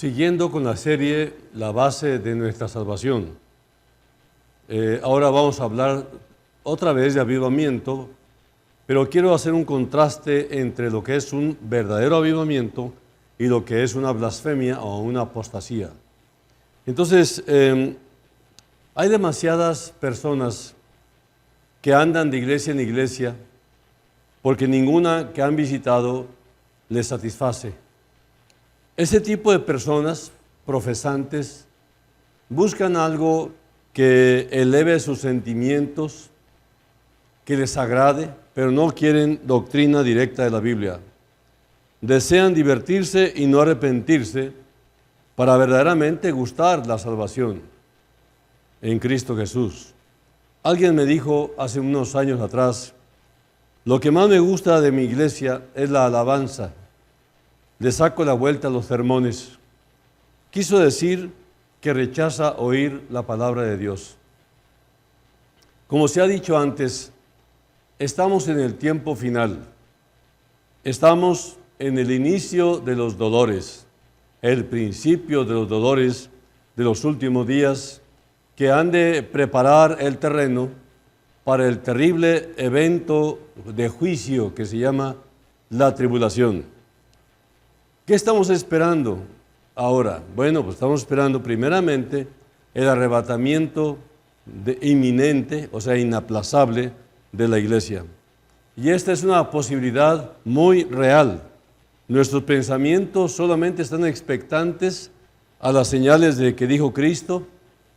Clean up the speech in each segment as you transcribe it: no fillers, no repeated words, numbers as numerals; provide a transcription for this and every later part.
Siguiendo con la serie La base de nuestra salvación. Ahora vamos a hablar otra vez de avivamiento, pero quiero hacer un contraste entre lo que es un verdadero avivamiento y lo que es una blasfemia o una apostasía. Entonces, hay demasiadas personas que andan de iglesia en iglesia porque ninguna que han visitado les satisface. Ese tipo de personas profesantes buscan algo que eleve sus sentimientos, que les agrade, pero no quieren doctrina directa de la Biblia. Desean divertirse y no arrepentirse para verdaderamente gustar la salvación en Cristo Jesús. Alguien me dijo hace unos años atrás, lo que más me gusta de mi iglesia es la alabanza. Le saco la vuelta a los sermones. Quiso decir que rechaza oír la palabra de Dios. Como se ha dicho antes, estamos en el tiempo final. Estamos en el inicio de los dolores, el principio de los dolores de los últimos días que han de preparar el terreno para el terrible evento de juicio que se llama la tribulación. ¿Qué estamos esperando ahora? Bueno, pues estamos esperando primeramente el arrebatamiento inminente, o sea, inaplazable de la iglesia. Y esta es una posibilidad muy real. Nuestros pensamientos solamente están expectantes a las señales de que dijo Cristo,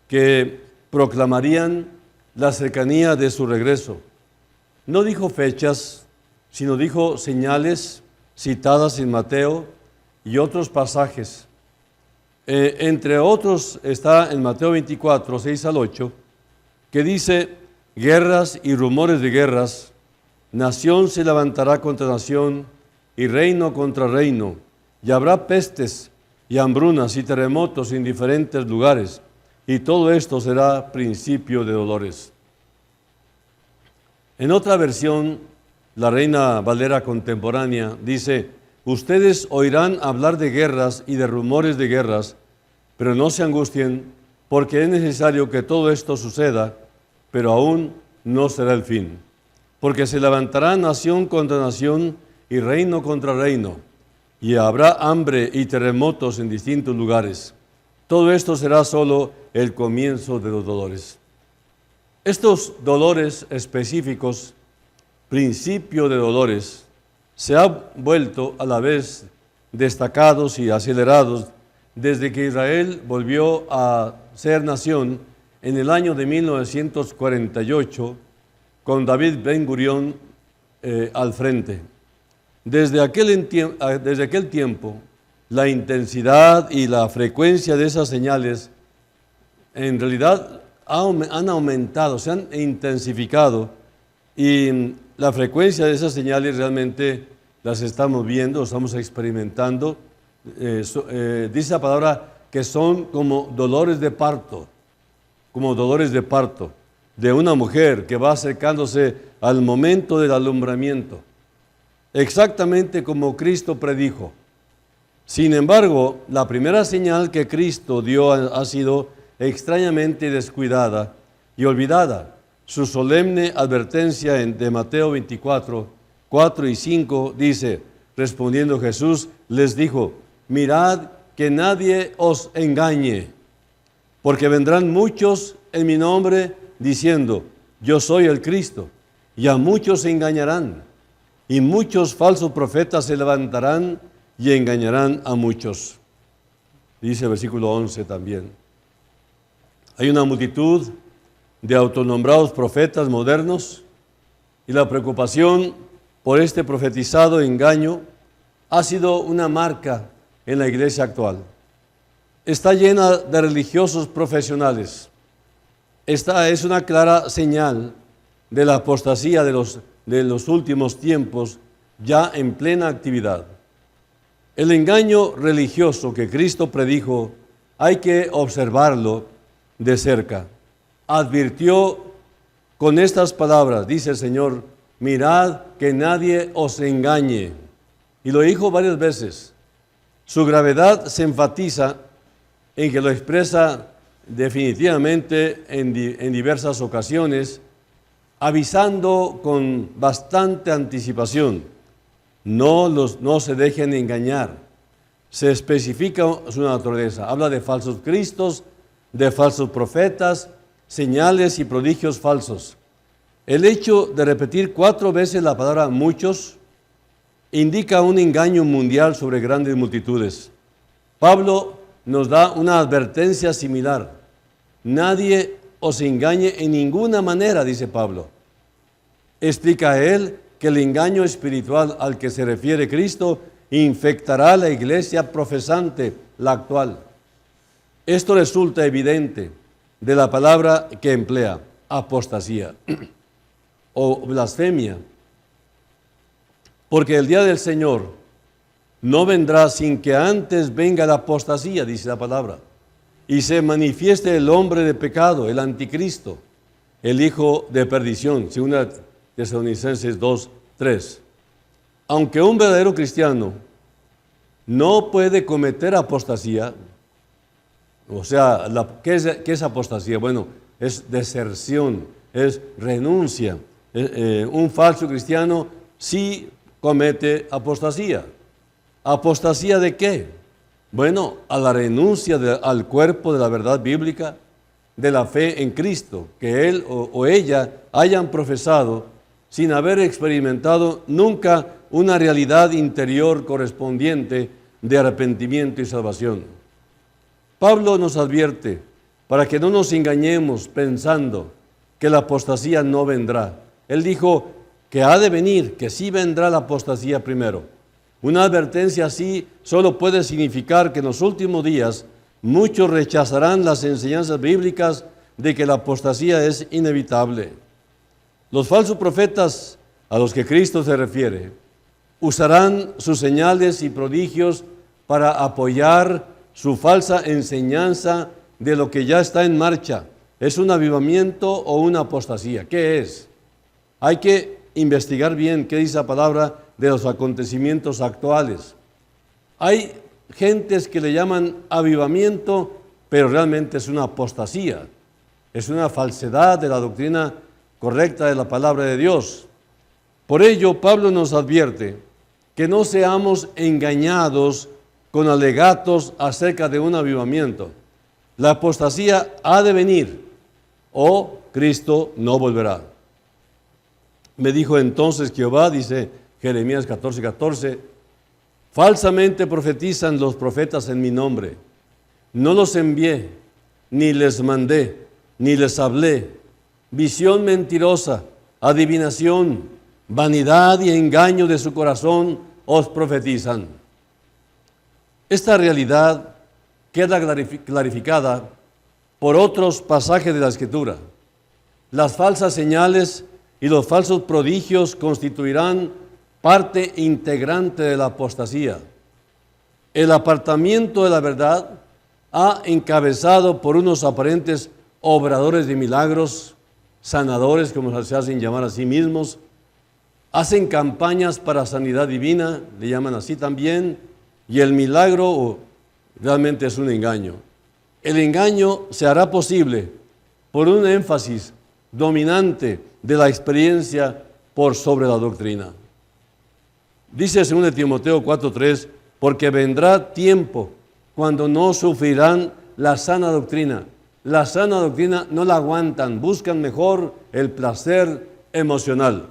que proclamarían la cercanía de su regreso. No dijo fechas, sino dijo señales citadas en Mateo y otros pasajes. Entre otros está en Mateo 24, 6 al 8, que dice, guerras y rumores de guerras, nación se levantará contra nación y reino contra reino, y habrá pestes y hambrunas y terremotos en diferentes lugares, y todo esto será principio de dolores. En otra versión, la Reina Valera contemporánea dice, ustedes oirán hablar de guerras y de rumores de guerras, pero no se angustien, porque es necesario que todo esto suceda, pero aún no será el fin. Porque se levantará nación contra nación y reino contra reino, y habrá hambre y terremotos en distintos lugares. Todo esto será solo el comienzo de los dolores. Estos dolores específicos, principio de dolores, se han vuelto a la vez destacados y acelerados desde que Israel volvió a ser nación en el año de 1948 con David Ben Gurión al frente. Desde aquel tiempo, la intensidad y la frecuencia de esas señales en realidad han aumentado, se han intensificado, y la frecuencia de esas señales realmente las estamos viendo, estamos experimentando. Dice la palabra que son como dolores de parto de una mujer que va acercándose al momento del alumbramiento, exactamente como Cristo predijo. Sin embargo, la primera señal que Cristo dio ha sido extrañamente descuidada y olvidada. Su solemne advertencia de Mateo 24, 4 y 5 dice, respondiendo Jesús, les dijo, mirad que nadie os engañe, porque vendrán muchos en mi nombre diciendo, yo soy el Cristo, y a muchos se engañarán, y muchos falsos profetas se levantarán y engañarán a muchos. Dice el versículo 11 también. Hay una multitud de autonombrados profetas modernos y la preocupación por este profetizado engaño ha sido una marca en la iglesia actual. Está llena de religiosos profesionales. Esta es una clara señal de la apostasía de los últimos tiempos ya en plena actividad. El engaño religioso que Cristo predijo hay que observarlo de cerca. Advirtió con estas palabras, dice el Señor, mirad que nadie os engañe. Y lo dijo varias veces. Su gravedad se enfatiza en que lo expresa definitivamente en diversas ocasiones, avisando con bastante anticipación. No se dejen engañar. Se especifica su naturaleza. Habla de falsos cristos, de falsos profetas, señales y prodigios falsos. El hecho de repetir 4 veces la palabra muchos indica un engaño mundial sobre grandes multitudes. Pablo nos da una advertencia similar. Nadie os engañe en ninguna manera, dice Pablo. Explica él que el engaño espiritual al que se refiere Cristo infectará a la iglesia profesante, la actual. Esto resulta evidente de la palabra que emplea, apostasía o blasfemia, porque el día del Señor no vendrá sin que antes venga la apostasía, dice la palabra, y se manifieste el hombre de pecado, el anticristo, el hijo de perdición, según Tesalonicenses 2:3. Aunque un verdadero cristiano no puede cometer apostasía, o sea, ¿qué es apostasía? Bueno, es deserción, es renuncia. Un falso cristiano sí comete apostasía. ¿Apostasía de qué? Bueno, a la renuncia al cuerpo de la verdad bíblica, de la fe en Cristo, que él o ella hayan profesado sin haber experimentado nunca una realidad interior correspondiente de arrepentimiento y salvación. Pablo nos advierte para que no nos engañemos pensando que la apostasía no vendrá. Él dijo que ha de venir, que sí vendrá la apostasía primero. Una advertencia así solo puede significar que en los últimos días muchos rechazarán las enseñanzas bíblicas de que la apostasía es inevitable. Los falsos profetas a los que Cristo se refiere usarán sus señales y prodigios para apoyar su falsa enseñanza de lo que ya está en marcha. ¿Es un avivamiento o una apostasía? ¿Qué es? Hay que investigar bien qué dice la palabra de los acontecimientos actuales. Hay gentes que le llaman avivamiento, pero realmente es una apostasía. Es una falsedad de la doctrina correcta de la palabra de Dios. Por ello, Pablo nos advierte que no seamos engañados con alegatos acerca de un avivamiento. La apostasía ha de venir o Cristo no volverá. Me dijo entonces Jehová, dice Jeremías 14:14, falsamente profetizan los profetas en mi nombre. No los envié, ni les mandé, ni les hablé. Visión mentirosa, adivinación, vanidad y engaño de su corazón os profetizan. Esta realidad queda clarificada por otros pasajes de la Escritura. Las falsas señales y los falsos prodigios constituirán parte integrante de la apostasía. El apartamiento de la verdad ha encabezado por unos aparentes obradores de milagros, sanadores, como se hacen llamar a sí mismos, hacen campañas para sanidad divina, le llaman así también, y el milagro realmente es un engaño. El engaño se hará posible por un énfasis dominante de la experiencia por sobre la doctrina. Dice 2 Timoteo 4:3, porque vendrá tiempo cuando no sufrirán la sana doctrina. La sana doctrina no la aguantan, buscan mejor el placer emocional.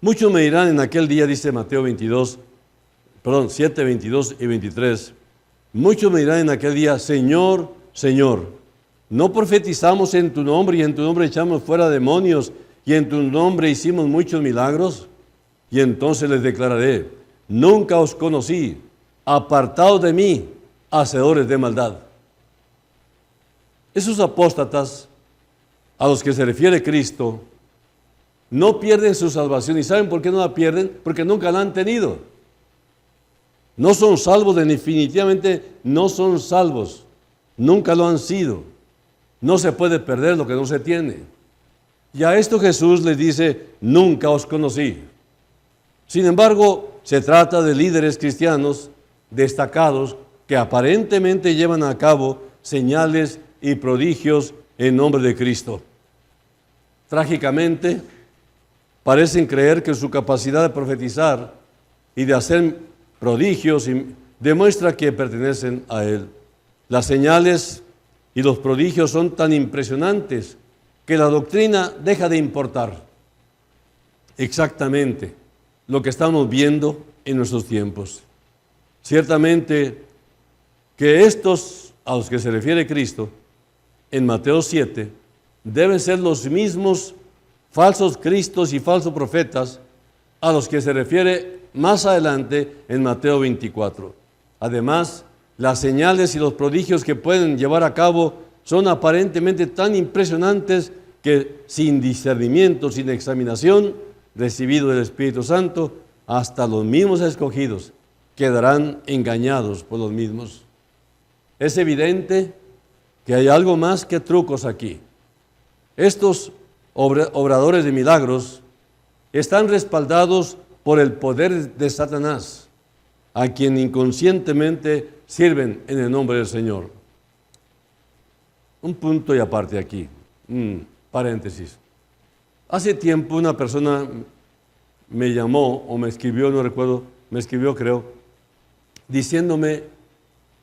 Muchos me dirán en aquel día, dice Mateo 7, 22 y 23, muchos me dirán en aquel día, Señor, Señor, ¿no profetizamos en tu nombre y en tu nombre echamos fuera demonios y en tu nombre hicimos muchos milagros? Y entonces les declararé, nunca os conocí, apartados de mí, hacedores de maldad. Esos apóstatas a los que se refiere Cristo no pierden su salvación. ¿Y saben por qué no la pierden? Porque nunca la han tenido. No son salvos, definitivamente no son salvos. Nunca lo han sido. No se puede perder lo que no se tiene. Y a esto Jesús les dice, nunca os conocí. Sin embargo, se trata de líderes cristianos destacados que aparentemente llevan a cabo señales y prodigios en nombre de Cristo. Trágicamente, parecen creer que su capacidad de profetizar y de hacer prodigios demuestra que pertenecen a Él. Las señales y los prodigios son tan impresionantes que la doctrina deja de importar. Exactamente lo que estamos viendo en nuestros tiempos. Ciertamente que estos a los que se refiere Cristo en Mateo 7 deben ser los mismos falsos cristos y falsos profetas a los que se refiere más adelante en Mateo 24. Además, las señales y los prodigios que pueden llevar a cabo son aparentemente tan impresionantes que sin discernimiento, sin examinación, recibido del Espíritu Santo, hasta los mismos escogidos quedarán engañados por los mismos. Es evidente que hay algo más que trucos aquí. Estos obradores de milagros están respaldados por el poder de Satanás, a quien inconscientemente sirven en el nombre del Señor. Un punto y aparte aquí, paréntesis. Hace tiempo una persona me llamó o me escribió, no recuerdo, me escribió creo, diciéndome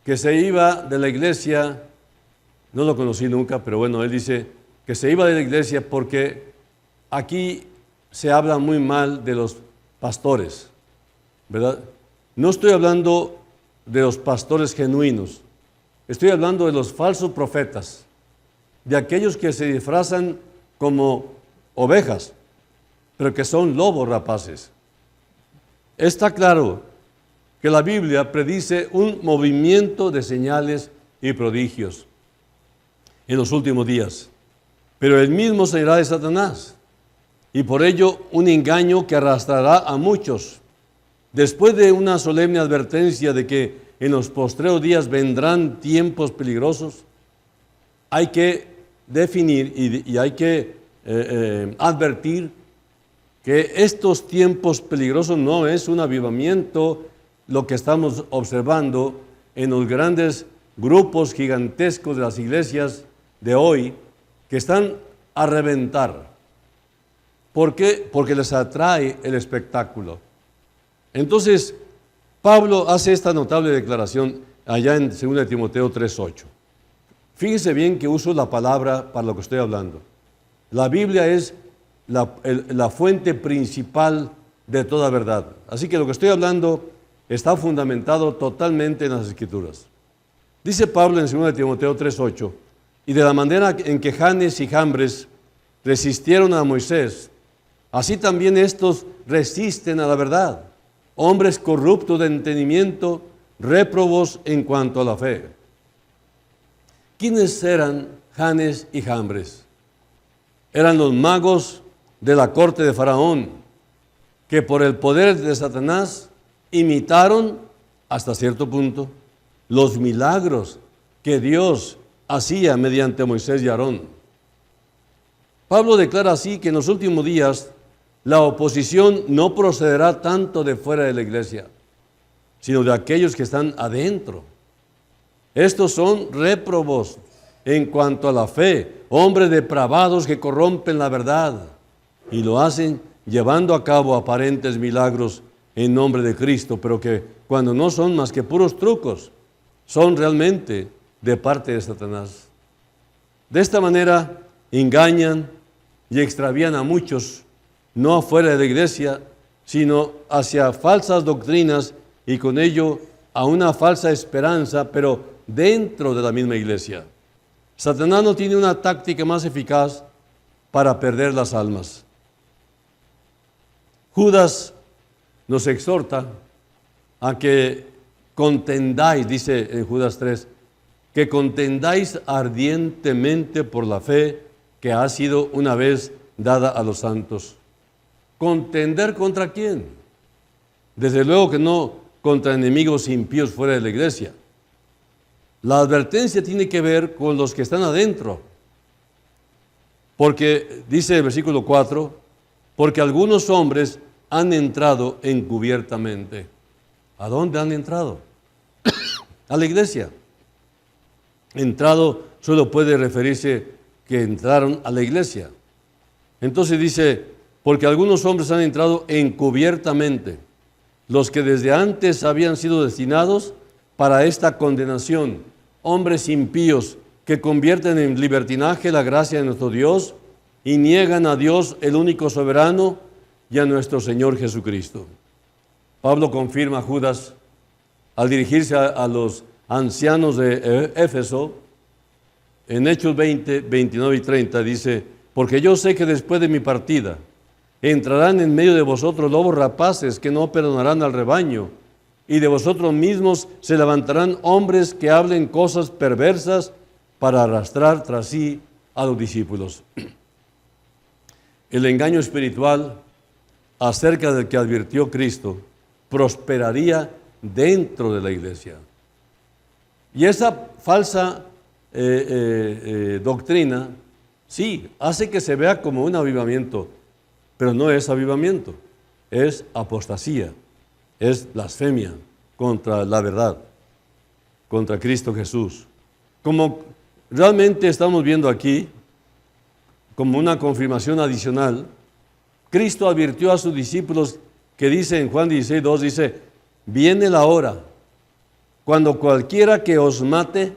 que se iba de la iglesia, no lo conocí nunca, pero bueno, él dice que se iba de la iglesia porque aquí se habla muy mal de los pastores, ¿verdad? No estoy hablando de los pastores genuinos, estoy hablando de los falsos profetas, de aquellos que se disfrazan como ovejas, pero que son lobos rapaces. Está claro que la Biblia predice un movimiento de señales y prodigios en los últimos días, pero el mismo será de Satanás, y por ello un engaño que arrastrará a muchos. Después de una solemne advertencia de que en los postreros días vendrán tiempos peligrosos, hay que definir y hay que advertir que estos tiempos peligrosos no es un avivamiento lo que estamos observando en los grandes grupos gigantescos de las iglesias de hoy que están a reventar. ¿Por qué? Porque les atrae el espectáculo. Entonces, Pablo hace esta notable declaración allá en 2 Timoteo 3:8. Fíjense bien que uso la palabra para lo que estoy hablando. La Biblia es la fuente principal de toda verdad. Así que lo que estoy hablando está fundamentado totalmente en las Escrituras. Dice Pablo en 2 Timoteo 3:8, y de la manera en que Janes y Jambres resistieron a Moisés, así también estos resisten a la verdad, hombres corruptos de entendimiento, réprobos en cuanto a la fe. ¿Quiénes eran Janes y Jambres? Eran los magos de la corte de Faraón, que por el poder de Satanás imitaron hasta cierto punto los milagros que Dios hacía mediante Moisés y Aarón. Pablo declara así que en los últimos días la oposición no procederá tanto de fuera de la iglesia, sino de aquellos que están adentro. Estos son réprobos en cuanto a la fe, hombres depravados que corrompen la verdad y lo hacen llevando a cabo aparentes milagros en nombre de Cristo, pero que cuando no son más que puros trucos, son realmente de parte de Satanás. De esta manera engañan y extravían a muchos, no afuera de la iglesia, sino hacia falsas doctrinas y con ello a una falsa esperanza, pero dentro de la misma iglesia. Satanás no tiene una táctica más eficaz para perder las almas. Judas nos exhorta a que contendáis, dice en Judas 3, que contendáis ardientemente por la fe que ha sido una vez dada a los santos. ¿Contender contra quién? Desde luego que no contra enemigos impíos fuera de la iglesia. La advertencia tiene que ver con los que están adentro. Porque, dice el versículo 4, porque algunos hombres han entrado encubiertamente. ¿A dónde han entrado? A la iglesia. Entrado solo puede referirse que entraron a la iglesia. Entonces dice, porque algunos hombres han entrado encubiertamente, los que desde antes habían sido destinados para esta condenación, hombres impíos que convierten en libertinaje la gracia de nuestro Dios y niegan a Dios, el único soberano, y a nuestro Señor Jesucristo. Pablo confirma a Judas al dirigirse a los ancianos de Éfeso, en Hechos 20, 29 y 30, dice, porque yo sé que después de mi partida entrarán en medio de vosotros lobos rapaces que no perdonarán al rebaño, y de vosotros mismos se levantarán hombres que hablen cosas perversas para arrastrar tras sí a los discípulos. El engaño espiritual acerca del que advirtió Cristo prosperaría dentro de la iglesia. Y esa falsa doctrina, sí, hace que se vea como un avivamiento, pero no es avivamiento, es apostasía, es blasfemia contra la verdad, contra Cristo Jesús. Como realmente estamos viendo aquí, como una confirmación adicional, Cristo advirtió a sus discípulos que dice en Juan 16, 2, dice, viene la hora cuando cualquiera que os mate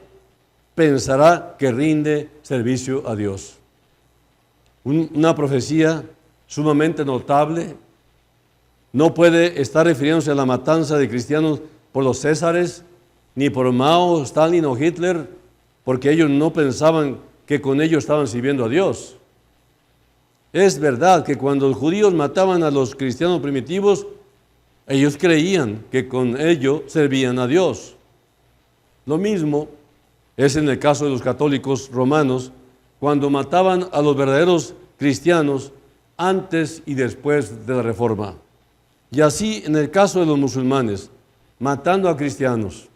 pensará que rinde servicio a Dios. Una profecía sumamente notable. No puede estar refiriéndose a la matanza de cristianos por los Césares, ni por Mao, Stalin o Hitler, porque ellos no pensaban que con ello estaban sirviendo a Dios. Es verdad que cuando los judíos mataban a los cristianos primitivos, ellos creían que con ello servían a Dios. Lo mismo es en el caso de los católicos romanos, cuando mataban a los verdaderos cristianos antes y después de la Reforma. Y así en el caso de los musulmanes, matando a cristianos,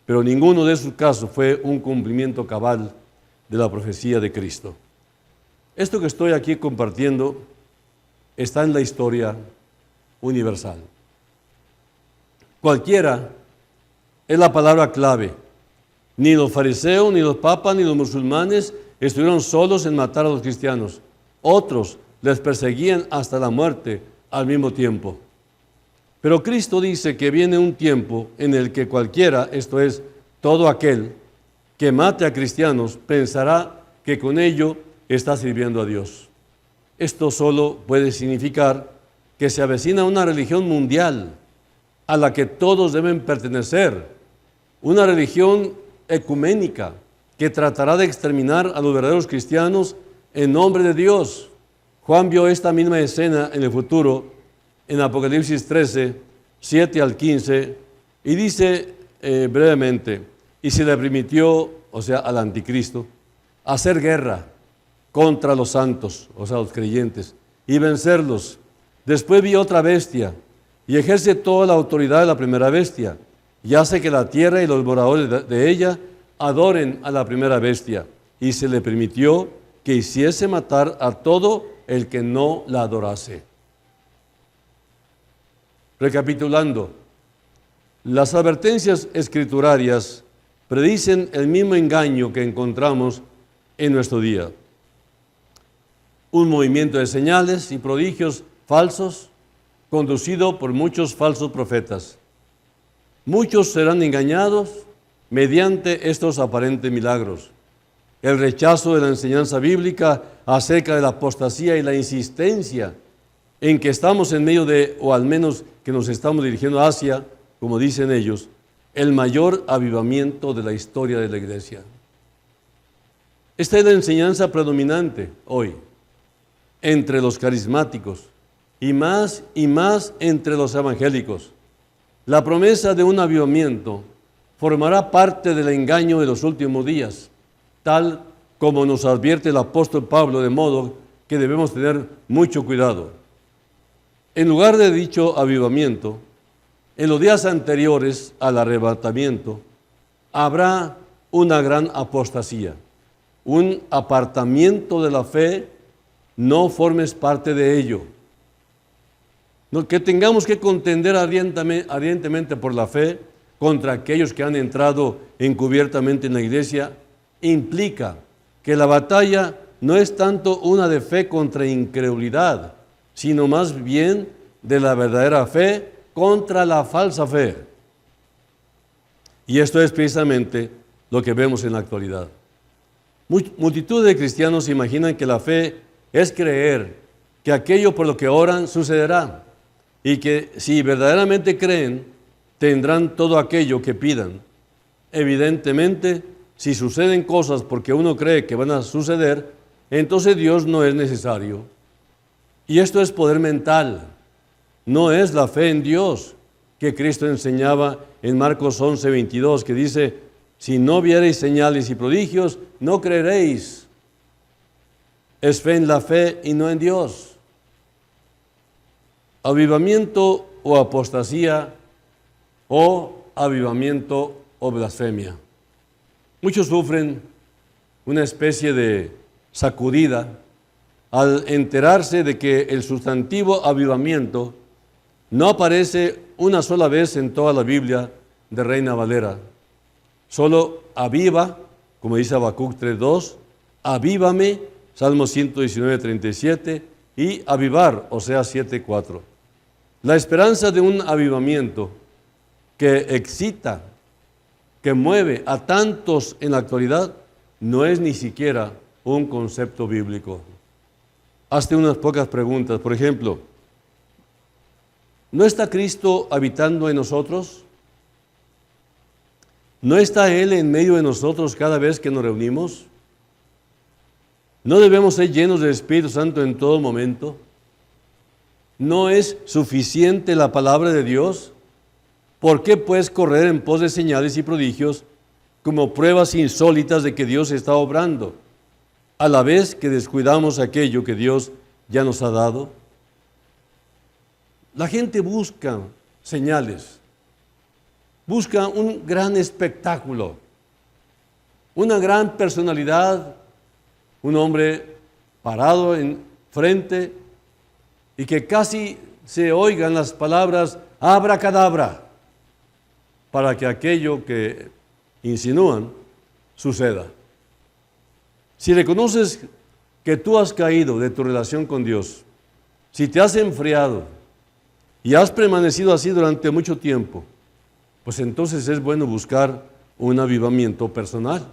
pero ninguno de esos casos fue un cumplimiento cabal de la profecía de Cristo. Esto que estoy aquí compartiendo está en la historia universal. Cualquiera es la palabra clave. Ni los fariseos, ni los papas, ni los musulmanes estuvieron solos en matar a los cristianos. Otros les perseguían hasta la muerte al mismo tiempo. Pero Cristo dice que viene un tiempo en el que cualquiera, esto es, todo aquel que mate a cristianos, pensará que con ello está sirviendo a Dios. Esto solo puede significar que se avecina una religión mundial a la que todos deben pertenecer, una religión ecuménica que tratará de exterminar a los verdaderos cristianos en nombre de Dios. Juan vio esta misma escena en el futuro en Apocalipsis 13, 7 al 15, y dice brevemente, y se le permitió, o sea, al anticristo, hacer guerra contra los santos, o sea, los creyentes, y vencerlos. Después vi otra bestia, y ejerce toda la autoridad de la primera bestia, y hace que la tierra y los moradores de ella adoren a la primera bestia, y se le permitió que hiciese matar a todo el que no la adorase. Recapitulando, las advertencias escriturarias predicen el mismo engaño que encontramos en nuestro día. Un movimiento de señales y prodigios falsos conducido por muchos falsos profetas. Muchos serán engañados mediante estos aparentes milagros. El rechazo de la enseñanza bíblica acerca de la apostasía y la insistencia en que estamos en medio de, o al menos que nos estamos dirigiendo hacia, como dicen ellos, el mayor avivamiento de la historia de la iglesia. Esta es la enseñanza predominante hoy entre los carismáticos y más entre los evangélicos. La promesa de un avivamiento formará parte del engaño de los últimos días, tal como nos advierte el apóstol Pablo, de modo que debemos tener mucho cuidado. En lugar de dicho avivamiento, en los días anteriores al arrebatamiento, habrá una gran apostasía, un apartamiento de la fe. No formes parte de ello. Que tengamos que contender ardientemente por la fe contra aquellos que han entrado encubiertamente en la iglesia, implica que la batalla no es tanto una de fe contra incredulidad, sino más bien de la verdadera fe contra la falsa fe. Y esto es precisamente lo que vemos en la actualidad. Multitud de cristianos imaginan que la fe es creer que aquello por lo que oran sucederá y que si verdaderamente creen, tendrán todo aquello que pidan. Evidentemente, si suceden cosas porque uno cree que van a suceder, entonces Dios no es necesario. Y esto es poder mental, no es la fe en Dios que Cristo enseñaba en Marcos 11:22, que dice, si no viereis señales y prodigios, no creeréis. Es fe en la fe y no en Dios. Avivamiento o apostasía o avivamiento o blasfemia. Muchos sufren una especie de sacudida al enterarse de que el sustantivo avivamiento no aparece una sola vez en toda la Biblia de Reina Valera. Solo aviva, como dice Habacuc 3:2, avívame, Salmo 119:37, y avivar, Oseas 7:4. La esperanza de un avivamiento que excita, que mueve a tantos en la actualidad, no es ni siquiera un concepto bíblico. Hazte unas pocas preguntas. Por ejemplo, ¿no está Cristo habitando en nosotros? ¿No está Él en medio de nosotros cada vez que nos reunimos? ¿No debemos ser llenos del Espíritu Santo en todo momento? ¿No es suficiente la palabra de Dios? ¿Por qué pues correr en pos de señales y prodigios como pruebas insólitas de que Dios está obrando, a la vez que descuidamos aquello que Dios ya nos ha dado? La gente busca señales, busca un gran espectáculo, una gran personalidad, un hombre parado en frente y que casi se oigan las palabras abracadabra para que aquello que insinúan suceda. Si reconoces que tú has caído de tu relación con Dios, si te has enfriado y has permanecido así durante mucho tiempo, pues entonces es bueno buscar un avivamiento personal.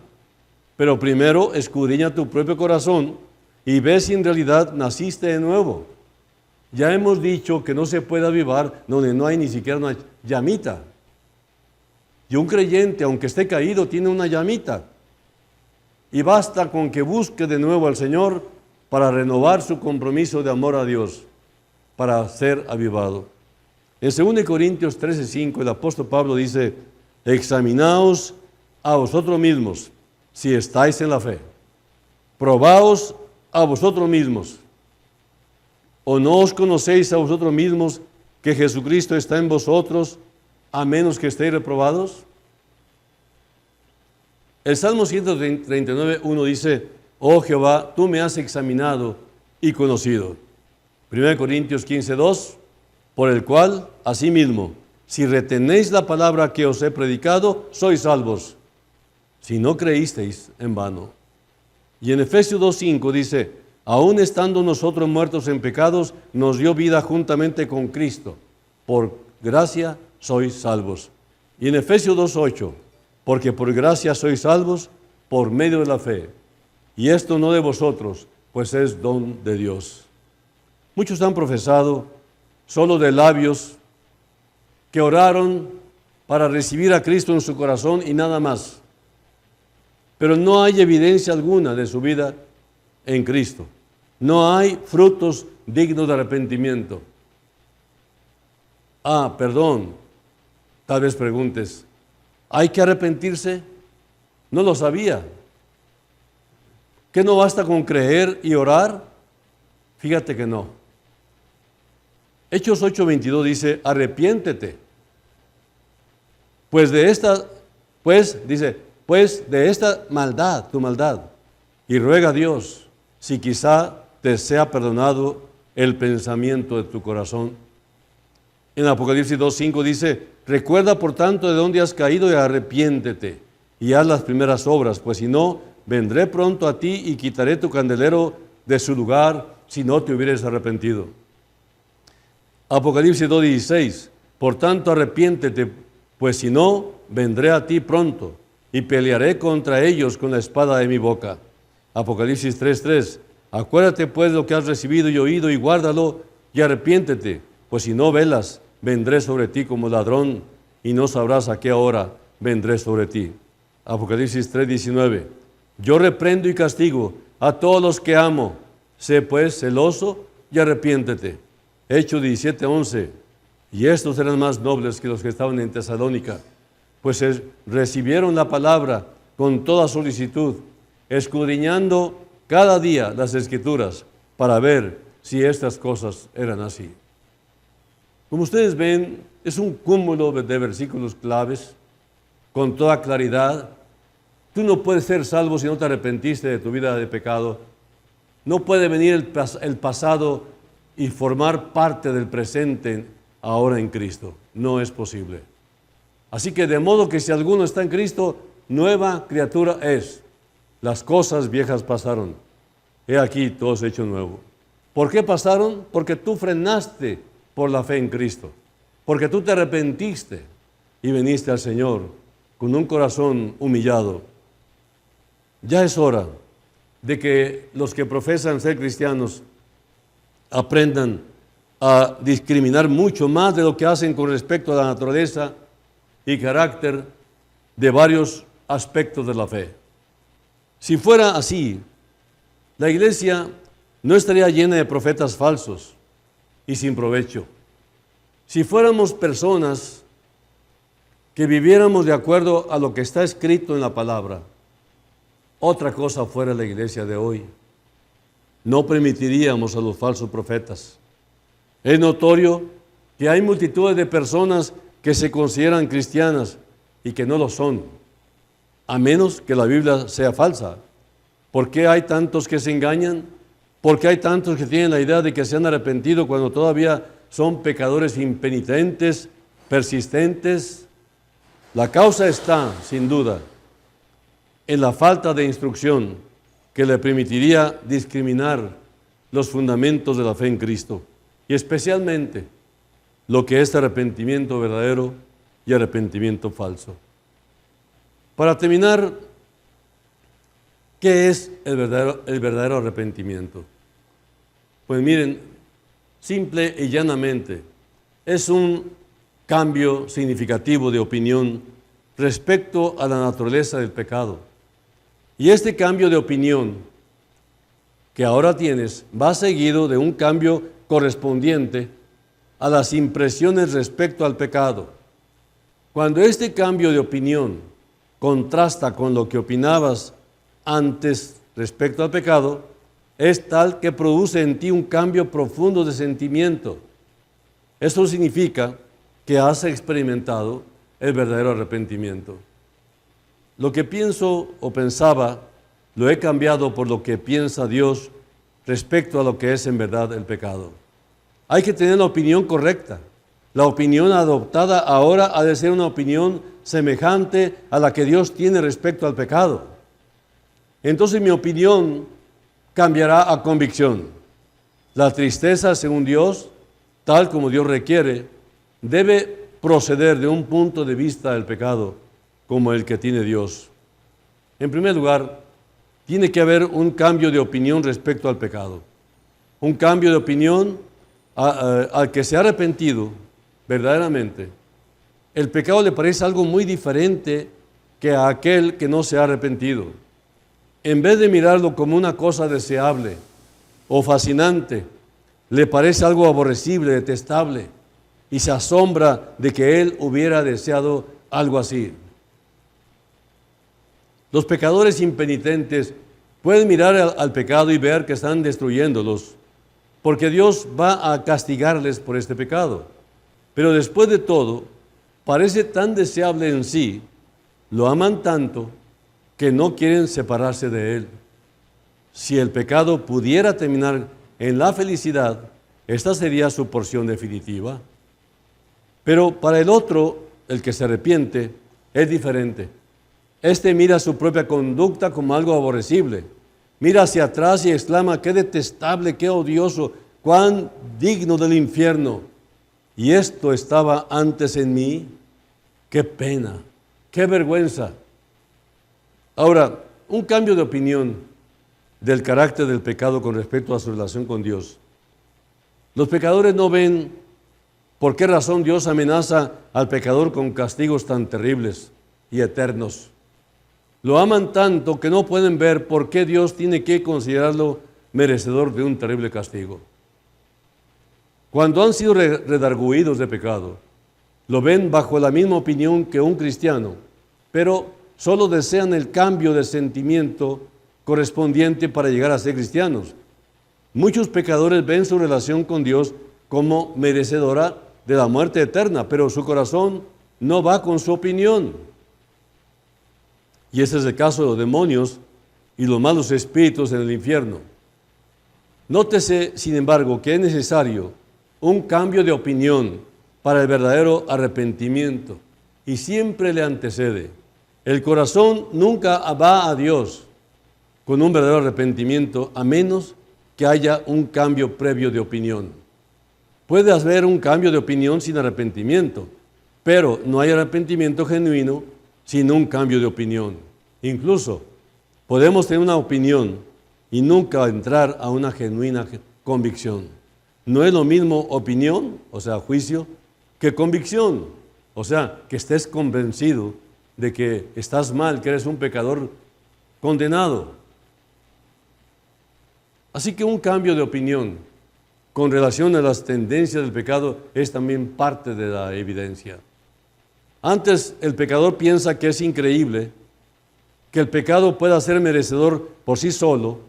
Pero primero escudriña tu propio corazón y ve si en realidad naciste de nuevo. Ya hemos dicho que no se puede avivar donde no hay ni siquiera una llamita. Y un creyente, aunque esté caído, tiene una llamita. Y basta con que busque de nuevo al Señor para renovar su compromiso de amor a Dios, para ser avivado. En 2 Corintios 13:5 el apóstol Pablo dice, examinaos a vosotros mismos si estáis en la fe. Probaos a vosotros mismos. ¿O no os conocéis a vosotros mismos que Jesucristo está en vosotros, a menos que estéis reprobados? El Salmo 139:1 dice, oh Jehová, tú me has examinado y conocido. 1 Corintios 15:2, por el cual, asimismo, si retenéis la palabra que os he predicado, sois salvos, si no creísteis en vano. Y en Efesios 2:5 dice, aun estando nosotros muertos en pecados, nos dio vida juntamente con Cristo. Por gracia sois salvos. Y en Efesios 2:8, porque por gracia sois salvos por medio de la fe. Y esto no de vosotros, pues es don de Dios. Muchos han profesado, solo de labios, que oraron para recibir a Cristo en su corazón y nada más. Pero no hay evidencia alguna de su vida en Cristo. No hay frutos dignos de arrepentimiento. Perdón, tal vez preguntes, ¿hay que arrepentirse? No lo sabía. ¿Qué no basta con creer y orar? Fíjate que no. Hechos 8:22 dice, arrepiéntete. Pues de esta maldad, tu maldad, y ruega a Dios, si quizá te sea perdonado el pensamiento de tu corazón. En Apocalipsis 2:5 dice, recuerda por tanto de dónde has caído y arrepiéntete y haz las primeras obras, pues si no, vendré pronto a ti y quitaré tu candelero de su lugar si no te hubieres arrepentido. Apocalipsis 2:16, por tanto arrepiéntete, pues si no, vendré a ti pronto y pelearé contra ellos con la espada de mi boca. Apocalipsis 3:3, acuérdate pues lo que has recibido y oído y guárdalo y arrepiéntete, pues si no velas, vendré sobre ti como ladrón y no sabrás a qué hora vendré sobre ti. Apocalipsis 3:19, yo reprendo y castigo a todos los que amo, sé pues celoso y arrepiéntete. Hechos 17:11, y estos eran más nobles que los que estaban en Tesalónica, pues recibieron la palabra con toda solicitud, escudriñando cada día las Escrituras para ver si estas cosas eran así. Como ustedes ven, es un cúmulo de versículos claves, con toda claridad. Tú no puedes ser salvo si no te arrepentiste de tu vida de pecado. No puede venir el pasado y formar parte del presente ahora en Cristo. No es posible. Así que de modo que si alguno está en Cristo, nueva criatura es. Las cosas viejas pasaron. He aquí, todo es hecho nuevo. ¿Por qué pasaron? Porque tú frenaste por la fe en Cristo. Porque tú te arrepentiste y viniste al Señor con un corazón humillado. Ya es hora de que los que profesan ser cristianos aprendan a discriminar mucho más de lo que hacen con respecto a la naturaleza y carácter de varios aspectos de la fe. Si fuera así, la iglesia no estaría llena de profetas falsos y sin provecho. Si fuéramos personas que viviéramos de acuerdo a lo que está escrito en la palabra, otra cosa fuera la iglesia de hoy. No permitiríamos a los falsos profetas. Es notorio que hay multitudes de personas que se consideran cristianas y que no lo son, a menos que la Biblia sea falsa. ¿Por qué hay tantos que se engañan? ¿Por qué hay tantos que tienen la idea de que se han arrepentido cuando todavía son pecadores impenitentes, persistentes? La causa está, sin duda, en la falta de instrucción que le permitiría discriminar los fundamentos de la fe en Cristo, y especialmente lo que es arrepentimiento verdadero y arrepentimiento falso. Para terminar, ¿qué es el verdadero arrepentimiento? Pues miren, simple y llanamente, es un cambio significativo de opinión respecto a la naturaleza del pecado. Y este cambio de opinión que ahora tienes va seguido de un cambio correspondiente a las impresiones respecto al pecado. Cuando este cambio de opinión contrasta con lo que opinabas antes respecto al pecado, es tal que produce en ti un cambio profundo de sentimiento. Esto significa que has experimentado el verdadero arrepentimiento. Lo que pienso o pensaba, lo he cambiado por lo que piensa Dios respecto a lo que es en verdad el pecado. Hay que tener la opinión correcta. La opinión adoptada ahora ha de ser una opinión semejante a la que Dios tiene respecto al pecado. Entonces mi opinión cambiará a convicción. La tristeza, según Dios, tal como Dios requiere, debe proceder de un punto de vista del pecado como el que tiene Dios. En primer lugar, tiene que haber un cambio de opinión respecto al pecado. Un cambio de opinión al que se ha arrepentido verdaderamente. El pecado le parece algo muy diferente que a aquel que no se ha arrepentido. En vez de mirarlo como una cosa deseable o fascinante, le parece algo aborrecible, detestable, y se asombra de que él hubiera deseado algo así. Los pecadores impenitentes pueden mirar al pecado y ver que están destruyéndolos, porque Dios va a castigarles por este pecado. Pero después de todo, parece tan deseable en sí, lo aman tanto, que no quieren separarse de él. Si el pecado pudiera terminar en la felicidad, esta sería su porción definitiva. Pero para el otro, el que se arrepiente, es diferente. Este mira su propia conducta como algo aborrecible. Mira hacia atrás y exclama: qué detestable, qué odioso, cuán digno del infierno. Y esto estaba antes en mí. Qué pena, qué vergüenza. Ahora, un cambio de opinión del carácter del pecado con respecto a su relación con Dios. Los pecadores no ven por qué razón Dios amenaza al pecador con castigos tan terribles y eternos. Lo aman tanto que no pueden ver por qué Dios tiene que considerarlo merecedor de un terrible castigo. Cuando han sido redarguidos de pecado, lo ven bajo la misma opinión que un cristiano, pero solo desean el cambio de sentimiento correspondiente para llegar a ser cristianos. Muchos pecadores ven su relación con Dios como merecedora de la muerte eterna, pero su corazón no va con su opinión. Y ese es el caso de los demonios y los malos espíritus en el infierno. Nótese, sin embargo, que es necesario un cambio de opinión para el verdadero arrepentimiento, y siempre le antecede. El corazón nunca va a Dios con un verdadero arrepentimiento, a menos que haya un cambio previo de opinión. Puede haber un cambio de opinión sin arrepentimiento, pero no hay arrepentimiento genuino sin un cambio de opinión. Incluso podemos tener una opinión y nunca entrar a una genuina convicción. No es lo mismo opinión, o sea, juicio, que convicción, o sea, que estés convencido de que estás mal, que eres un pecador condenado. Así que un cambio de opinión con relación a las tendencias del pecado es también parte de la evidencia. Antes, el pecador piensa que es increíble que el pecado pueda ser merecedor por sí solo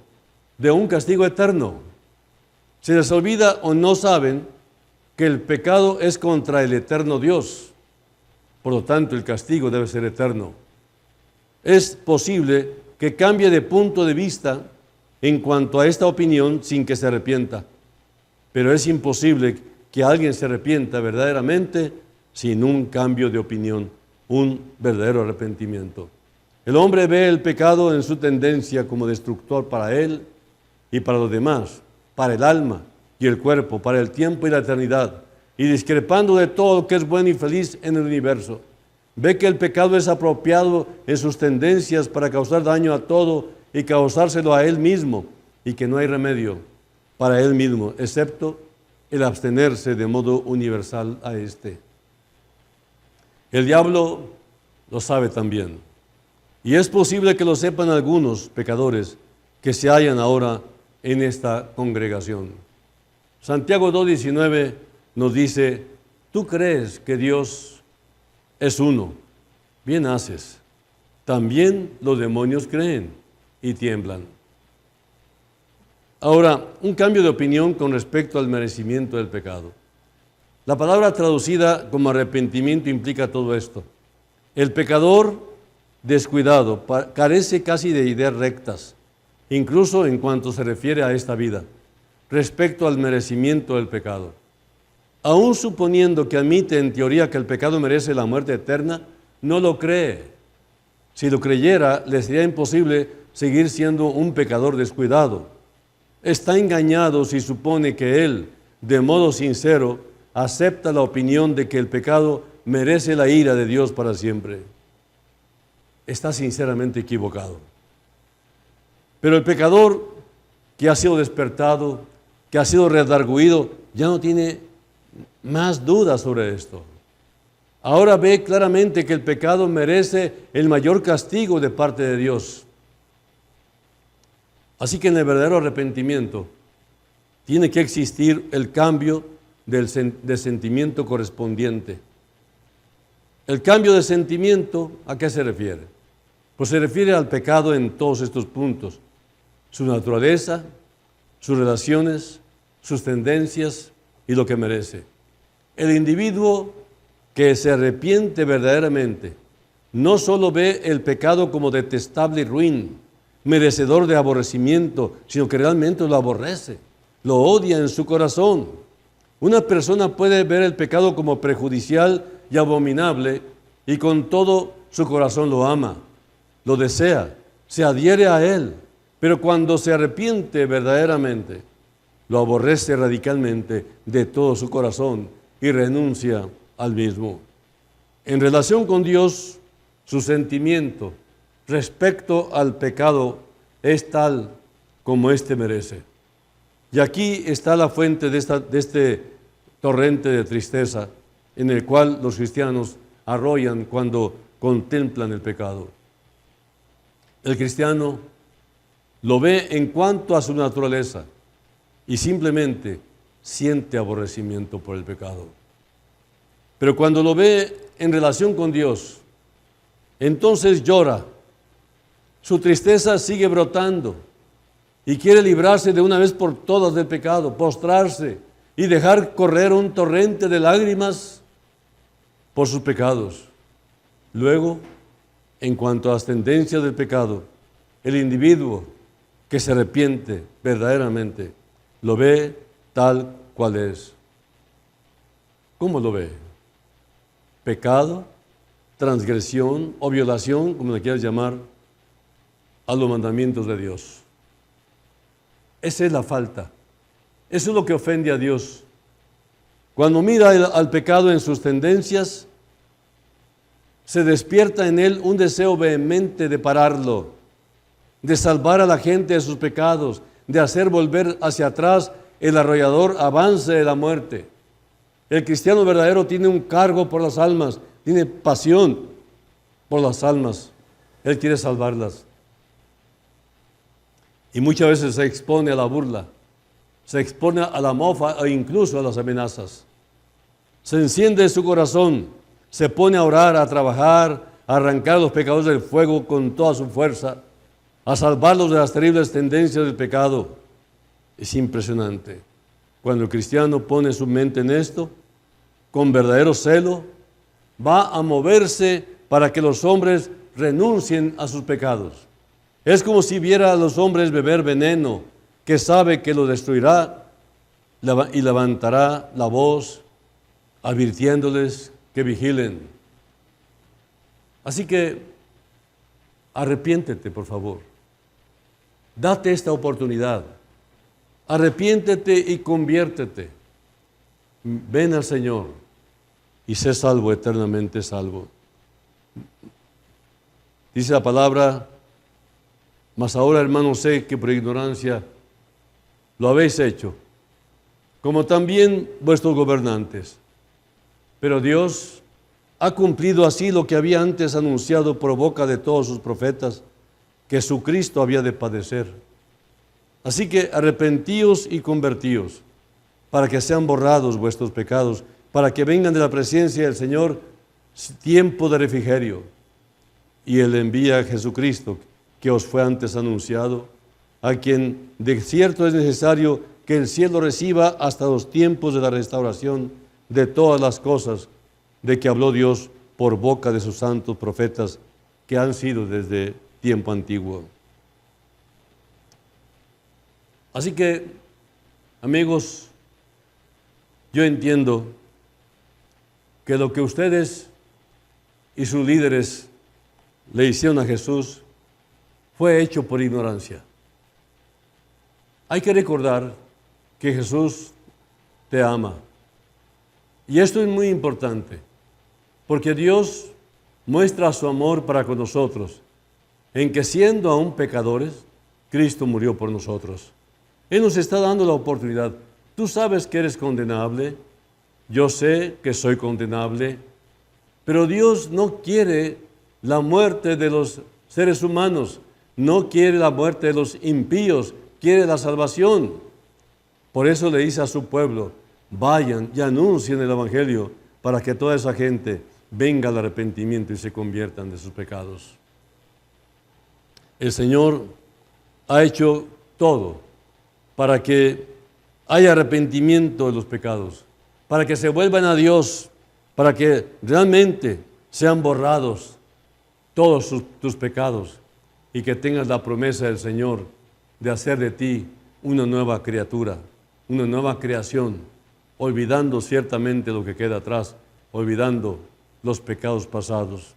de un castigo eterno. Se les olvida o no saben que el pecado es contra el eterno Dios. Por lo tanto, el castigo debe ser eterno. Es posible que cambie de punto de vista en cuanto a esta opinión sin que se arrepienta. Pero es imposible que alguien se arrepienta verdaderamente sin un cambio de opinión, un verdadero arrepentimiento. El hombre ve el pecado en su tendencia como destructor para él y para los demás, para el alma y el cuerpo, para el tiempo y la eternidad, y discrepando de todo lo que es bueno y feliz en el universo. Ve que el pecado es apropiado en sus tendencias para causar daño a todo y causárselo a él mismo, y que no hay remedio para él mismo, excepto el abstenerse de modo universal a éste. El diablo lo sabe también, y es posible que lo sepan algunos pecadores que se hallan ahora en esta congregación. Santiago 2:19 nos dice: tú crees que Dios es uno, bien haces. También los demonios creen y tiemblan. Ahora, un cambio de opinión con respecto al merecimiento del pecado. La palabra traducida como arrepentimiento implica todo esto. El pecador descuidado carece casi de ideas rectas, incluso en cuanto se refiere a esta vida, respecto al merecimiento del pecado. Aún suponiendo que admite en teoría que el pecado merece la muerte eterna, no lo cree. Si lo creyera, le sería imposible seguir siendo un pecador descuidado. Está engañado si supone que él, de modo sincero, acepta la opinión de que el pecado merece la ira de Dios para siempre. Está sinceramente equivocado. Pero el pecador que ha sido despertado, que ha sido redarguido, ya no tiene más dudas sobre esto. Ahora ve claramente que el pecado merece el mayor castigo de parte de Dios. Así que en el verdadero arrepentimiento tiene que existir el cambio de sentimiento correspondiente. El cambio de sentimiento, ¿a qué se refiere? Pues se refiere al pecado en todos estos puntos: su naturaleza, sus relaciones, sus tendencias y lo que merece. El individuo que se arrepiente verdaderamente no solo ve el pecado como detestable y ruin, merecedor de aborrecimiento, sino que realmente lo aborrece, lo odia en su corazón. Una persona puede ver el pecado como perjudicial y abominable y con todo su corazón lo ama, lo desea, se adhiere a él, pero cuando se arrepiente verdaderamente, lo aborrece radicalmente de todo su corazón y renuncia al mismo. En relación con Dios, su sentimiento respecto al pecado es tal como éste merece. Y aquí está la fuente de este torrente de tristeza en el cual los cristianos arrollan cuando contemplan el pecado. El cristiano lo ve en cuanto a su naturaleza y simplemente siente aborrecimiento por el pecado. Pero cuando lo ve en relación con Dios, entonces llora. Su tristeza sigue brotando y quiere librarse de una vez por todas del pecado, postrarse y dejar correr un torrente de lágrimas por sus pecados. Luego, en cuanto a las tendencias del pecado, el individuo que se arrepiente verdaderamente lo ve tal cual es. ¿Cómo lo ve? Pecado, transgresión o violación, como le quieras llamar, a los mandamientos de Dios. Esa es la falta. Eso es lo que ofende a Dios. Cuando mira al pecado en sus tendencias, se despierta en él un deseo vehemente de pararlo, de salvar a la gente de sus pecados, de hacer volver hacia atrás el arrollador avance de la muerte. El cristiano verdadero tiene un cargo por las almas, tiene pasión por las almas. Él quiere salvarlas. Y muchas veces se expone a la burla, se expone a la mofa e incluso a las amenazas. Se enciende su corazón, se pone a orar, a trabajar, a arrancar a los pecadores del fuego con toda su fuerza, a salvarlos de las terribles tendencias del pecado. Es impresionante. Cuando el cristiano pone su mente en esto, con verdadero celo, va a moverse para que los hombres renuncien a sus pecados. Es como si viera a los hombres beber veneno, que sabe que lo destruirá, y levantará la voz, advirtiéndoles que vigilen. Así que, arrepiéntete, por favor. Date esta oportunidad. Arrepiéntete y conviértete. Ven al Señor y sé salvo, eternamente salvo. Dice la palabra: mas ahora, hermanos, sé que por ignorancia lo habéis hecho, como también vuestros gobernantes. Pero Dios ha cumplido así lo que había antes anunciado por boca de todos sus profetas, que su Cristo había de padecer. Así que arrepentíos y convertíos, para que sean borrados vuestros pecados, para que vengan de la presencia del Señor tiempo de refrigerio. Y Él envía a Jesucristo, que os fue antes anunciado, a quien de cierto es necesario que el cielo reciba hasta los tiempos de la restauración de todas las cosas de que habló Dios por boca de sus santos profetas que han sido desde tiempo antiguo. Así que, amigos, yo entiendo que lo que ustedes y sus líderes le hicieron a Jesús fue hecho por ignorancia. Hay que recordar que Jesús te ama. Y esto es muy importante, porque Dios muestra su amor para con nosotros, en que siendo aún pecadores, Cristo murió por nosotros. Él nos está dando la oportunidad. Tú sabes que eres condenable, yo sé que soy condenable, pero Dios no quiere la muerte de los seres humanos, no quiere la muerte de los impíos, quiere la salvación. Por eso le dice a su pueblo: vayan y anuncien el Evangelio para que toda esa gente venga al arrepentimiento y se conviertan de sus pecados. El Señor ha hecho todo para que haya arrepentimiento de los pecados, para que se vuelvan a Dios, para que realmente sean borrados todos tus pecados y que tengas la promesa del Señor de hacer de ti una nueva criatura, una nueva creación, olvidando ciertamente lo que queda atrás, olvidando los pecados pasados,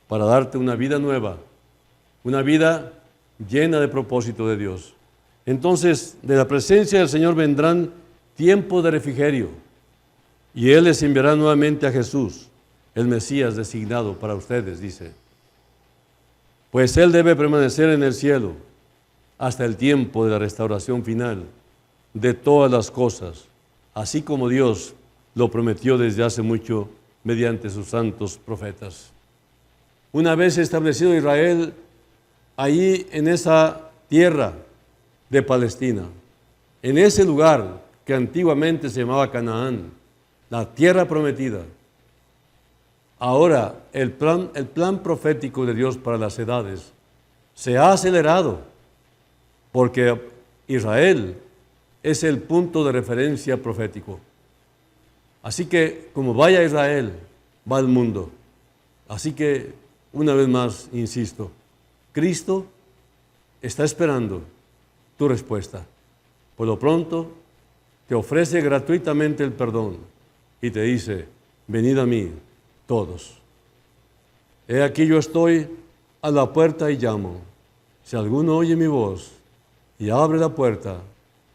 para darte una vida nueva, una vida llena de propósito de Dios. Entonces, de la presencia del Señor vendrán tiempos de refrigerio, y Él les enviará nuevamente a Jesús, el Mesías designado para ustedes, dice. Pues Él debe permanecer en el cielo hasta el tiempo de la restauración final de todas las cosas, así como Dios lo prometió desde hace mucho mediante sus santos profetas. Una vez establecido Israel, allí en esa tierra de Palestina, en ese lugar que antiguamente se llamaba Canaán, la tierra prometida, ahora el plan profético de Dios para las edades se ha acelerado, porque Israel es el punto de referencia profético. Así que como vaya Israel, va el mundo. Así que, una vez más, insisto, Cristo está esperando tu respuesta. Por lo pronto, te ofrece gratuitamente el perdón y te dice, venid a mí todos. He aquí yo estoy a la puerta y llamo. Si alguno oye mi voz y abre la puerta,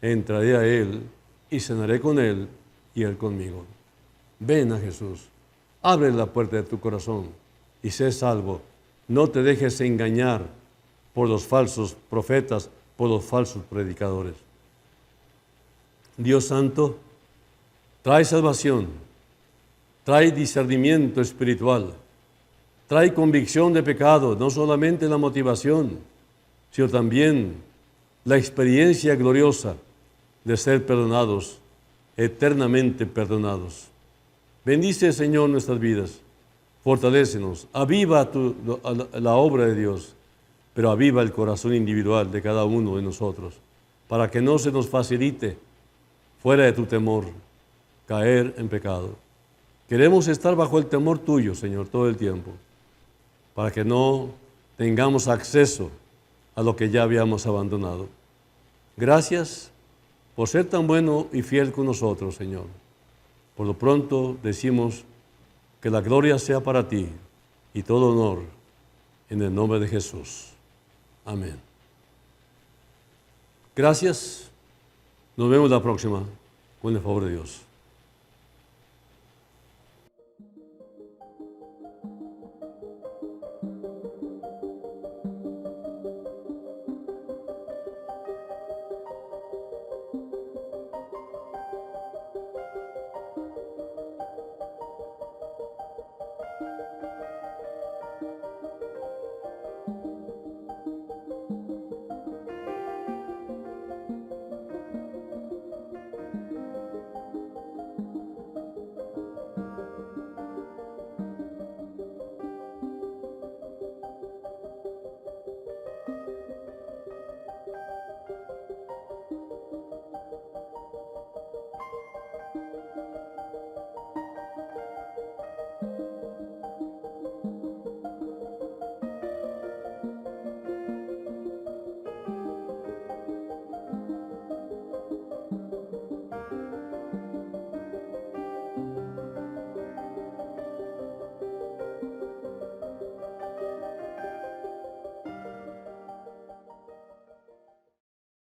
entraré a Él y cenaré con Él y Él conmigo. Ven a Jesús, abre la puerta de tu corazón y sé salvo. No te dejes engañar por los falsos profetas, por los falsos predicadores. Dios Santo, trae salvación, trae discernimiento espiritual, trae convicción de pecado, no solamente la motivación, sino también la experiencia gloriosa de ser perdonados, eternamente perdonados. Bendice, Señor, nuestras vidas, fortalécenos, aviva la obra de Dios, pero aviva el corazón individual de cada uno de nosotros, para que no se nos facilite, fuera de tu temor, caer en pecado. Queremos estar bajo el temor tuyo, Señor, todo el tiempo, para que no tengamos acceso a lo que ya habíamos abandonado. Gracias por ser tan bueno y fiel con nosotros, Señor. Por lo pronto decimos que la gloria sea para ti y todo honor en el nombre de Jesús. Amén. Gracias. Nos vemos la próxima, con el favor de Dios.